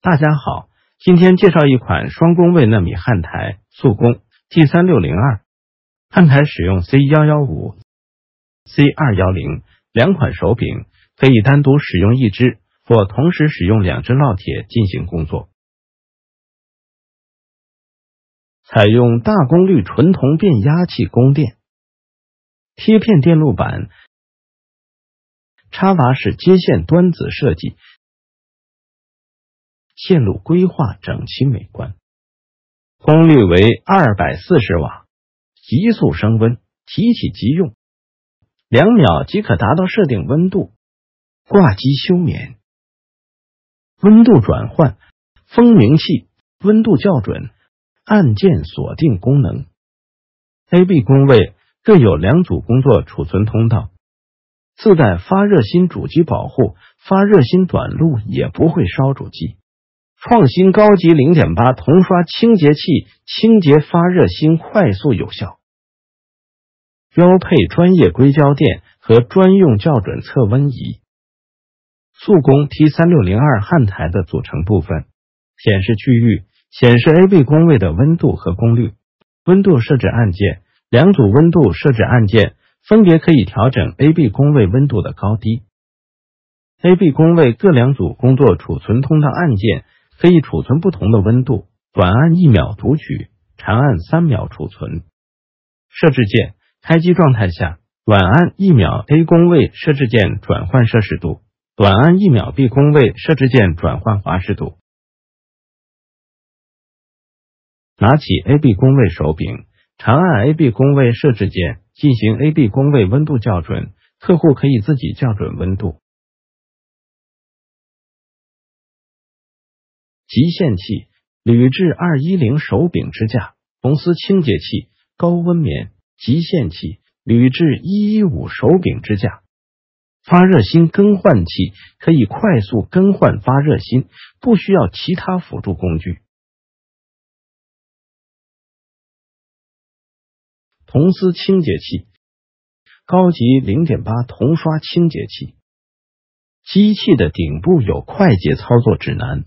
大家好，今天介绍一款双工位纳米焊台速工 T3602，焊台使用 C115、C210 两款手柄，可以单独使用一只，或同时使用两只烙铁进行工作。采用大功率纯铜变压器供电，贴片电路板，插瓦式接线端子设计，线路规划整齐美观，功率为240瓦，急速升温，提起即用，2秒即可达到设定温度，挂机休眠，温度转换、蜂鸣器、温度校准、按键锁定功能。 AB 工位各有2组工作储存通道，自带发热芯主机保护，发热芯短路也不会烧主机。创新高级 0.8 铜刷清洁器，清洁发热芯快速有效。标配专业硅胶垫和专用校准测温仪。速工 T3602 焊台的组成部分：显示区域显示 AB 工位的温度和功率，温度设置按键，2组温度设置按键分别可以调整 AB 工位温度的高低。AB 工位各2组工作储存通道按键可以储存不同的温度，短按1秒读取，长按3秒储存。设置键：开机状态下，短按1秒 A 工位设置键转换摄氏度，短按1秒 B 工位设置键转换华氏度。拿起 AB 工位手柄，长按 AB 工位设置键进行 AB 工位温度校准，客户可以自己校准温度。极限器：铝制210手柄支架，铜丝清洁器，高温棉。极限器：铝制115手柄支架。发热芯更换器，可以快速更换发热芯，不需要其他辅助工具。铜丝清洁器，高级 0.8 铜刷清洁器。机器的顶部有快捷操作指南，